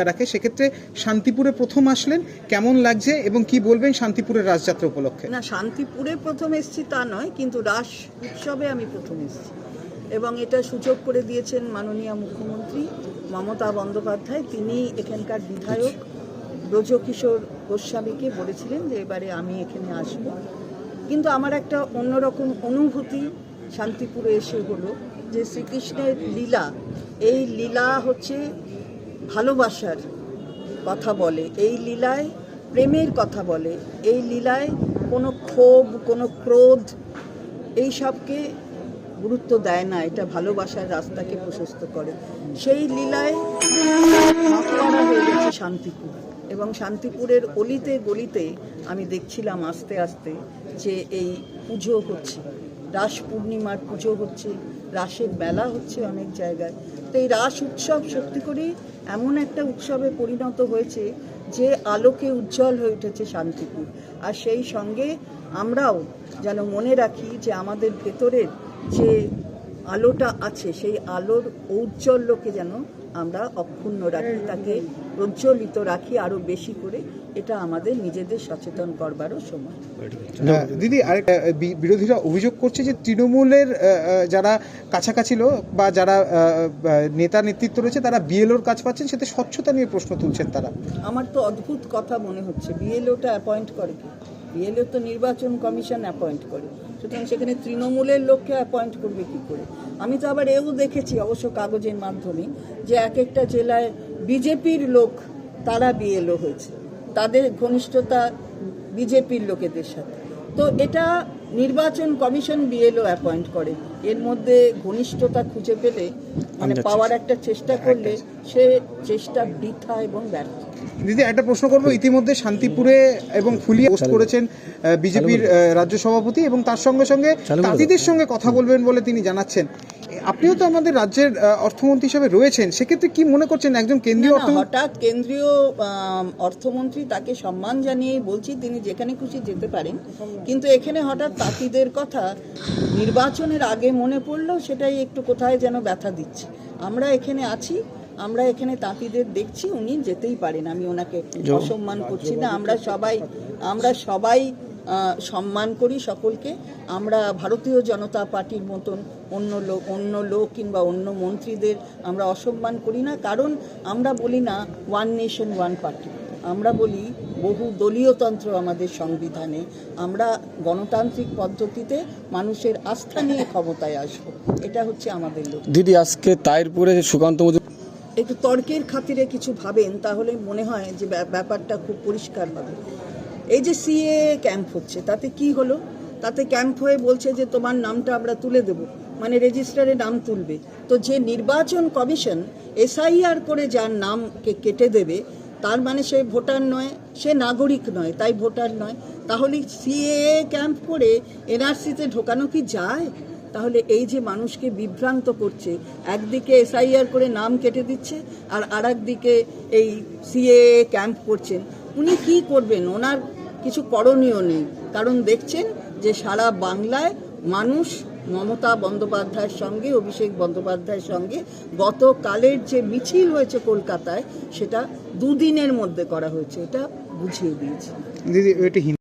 রাখে, সেক্ষেত্রে শান্তিপুরে প্রথম আসলেন, কেমন লাগছে এবং কি বলবেন শান্তিপুরের রাসযাত্রা উপলক্ষে? না, শান্তিপুরে প্রথম এসেছি তা নয়, কিন্তু রাস উৎসবে আমি প্রথম এসেছি এবং এটা সুযোগ করে দিয়েছেন মাননীয় মুখ্যমন্ত্রী মমতা বন্দ্যোপাধ্যায়। তিনি এখানকার বিধায়ক ব্রজকিশোর গোস্বামীকে বলেছিলেন যে এবারে আমি এখানে আসব। কিন্তু আমার একটা অন্যরকম অনুভূতি শান্তিপুরে এসে হলো যে শ্রীকৃষ্ণের লীলা, এই লীলা হচ্ছে ভালোবাসার কথা বলে, এই লীলায় প্রেমের কথা বলে, এই লীলায় কোনো ক্ষোভ, কোনো ক্রোধ এই সবকে গুরুত্ব দেয় না, এটা ভালোবাসার রাস্তাকে প্রশস্ত করে। সেই লীলায় মাতোয়ারা হয়ে গেছে শান্তিপুর, এবং শান্তিপুরের অলিতে গলিতে আমি দেখছিলাম আস্তে আস্তে যে এই পুজো হচ্ছে, রাস পূর্ণিমার পুজো হচ্ছে, রাসের মেলা হচ্ছে অনেক জায়গায়। তো এই রাস উৎসব সত্যি করেই এমন একটা উৎসবে পরিণত হয়েছে যে আলোকে উজ্জ্বল হয়ে উঠেছে শান্তিপুর। আর সেই সঙ্গে আমরাও যেন মনে রাখি যে আমাদের ভেতরের যে আলোটা আছে, সেই আলোর ঔজ্জ্বল্যকে যেন আমরা অক্ষুণ্ণ রাখি, তাকে প্রজ্বলিত রাখি আরও বেশি করে। এটা আমাদের নিজেদের সচেতন করবারও সময়। দিদি, আরেকটা বিরোধীরা অভিযোগ করছে যে তৃণমূলের যারা কাছাকাছি লোক বা যারা নেতা নেতৃত্ব রয়েছে তারা বিএলওর কাজ পাচ্ছেন, সেটা স্বচ্ছতা নিয়ে প্রশ্ন তুলছেন তারা। আমার তো অদ্ভুত কথা মনে হচ্ছে, বিএলওটা অ্যাপয়েন্ট করে কি? বিএলও তো নির্বাচন কমিশন অ্যাপয়েন্ট করে, সুতরাং সেখানে তৃণমূলের লোককে অ্যাপয়েন্ট করবে কি করে? আমি তো আবার এও দেখেছি অবশ্য কাগজের মাধ্যমে যে এক একটা জেলায় বিজেপির লোক তারা বিএলও হয়েছে, তাদের ঘনিষ্ঠতা বিজেপির লোকেদের সাথে। তো এটা নির্বাচন কমিশন বিএলও অ্যাপয়েন্ট করে, এর মধ্যে ঘনিষ্ঠতা খুঁজে পেলে মানে পাওয়ার একটা চেষ্টা করলে সে চেষ্টা বৃথা এবং ব্যর্থ। দিদি, একটা প্রশ্ন করবো, ইতিমধ্যে শান্তিপুরে এবং ফুলিয়ে পোস্ট করেছেন বিজেপির রাজ্য সভাপতি এবং তার সঙ্গে সঙ্গে তাঁতিদের সঙ্গে কথা বলবেন বলে তিনি জানাচ্ছেন। আপনিও তো আমাদের রাজ্যের অর্থমন্ত্রী হিসেবে রয়েছেন, সেক্ষেত্রে কি মনে করছেন একজন কেন্দ্রীয় হঠাৎ কেন্দ্রীয় অর্থমন্ত্রী, তাকে সম্মান জানিয়ে বলছি তিনি যেখানে খুশি যেতে পারেন, কিন্তু এখানে হঠাৎ তাঁতিদের কথা নির্বাচনের আগে মনে পড়লো, সেটাই একটু কোথায় যেন ব্যথা দিচ্ছে। আমরা এখানে আছি, আমরা এখানে তাঁতিদের দেখছি, উনি যেতেই পারেন, আমি ওনাকে অসম্মান করছি না। আমরা সবাই সম্মান করি সকলকে। আমরা ভারতীয় জনতা পার্টির মতন অন্য লোক কিংবা অন্য মন্ত্রীদের আমরা অসম্মান করি না, কারণ আমরা বলি না ওয়ান নেশন ওয়ান পার্টি, আমরা বলি বহু দলীয়তন্ত্র আমাদের সংবিধানে, আমরা গণতান্ত্রিক পদ্ধতিতে মানুষের আস্থা নিয়ে ক্ষমতায় আসবো, এটা হচ্ছে আমাদের লোক। দিদি, আজকে তাইরপুরে সুকান্ত একটু তর্কের খাতিরে কিছু ভাবেন তাহলে মনে হয় যে ব্যাপারটা খুব পরিষ্কার হবে। এই যে সিএ ক্যাম্প হচ্ছে, তাতে কি হলো? তাতে ক্যাম্প হয়ে বলছে যে তোমার নামটা আমরা তুলে দেব, মানে রেজিস্টারে নাম তুলবে। তো যে নির্বাচন কমিশন এসআইআর করে যার নামকে কেটে দেবে, তার মানে সে ভোটার নয়, সে নাগরিক নয়, তাই ভোটার নয়। তাহলে সিএ ক্যাম্প করে এনআরসিতে ঢোকানো কি যায়? তাহলে এই যে মানুষকে বিভ্রান্ত করছে, একদিকে এসআইআর করে নাম কেটে দিচ্ছে আর আরেকদিকে এই সিএ ক্যাম্প করছেন, উনি কি করবেন? ওনার কিছু করণীয় নেই, কারণ দেখছেন যে সারা বাংলায় মানুষ মমতা বন্দ্যোপাধ্যায়ের সঙ্গে, অভিষেক বন্দ্যোপাধ্যায়ের সঙ্গে গতকালের যে মিছিল হয়েছে কলকাতায়, সেটা দুদিনের মধ্যে করা হয়েছে, এটা বুঝিয়ে দিয়েছে। দিদি,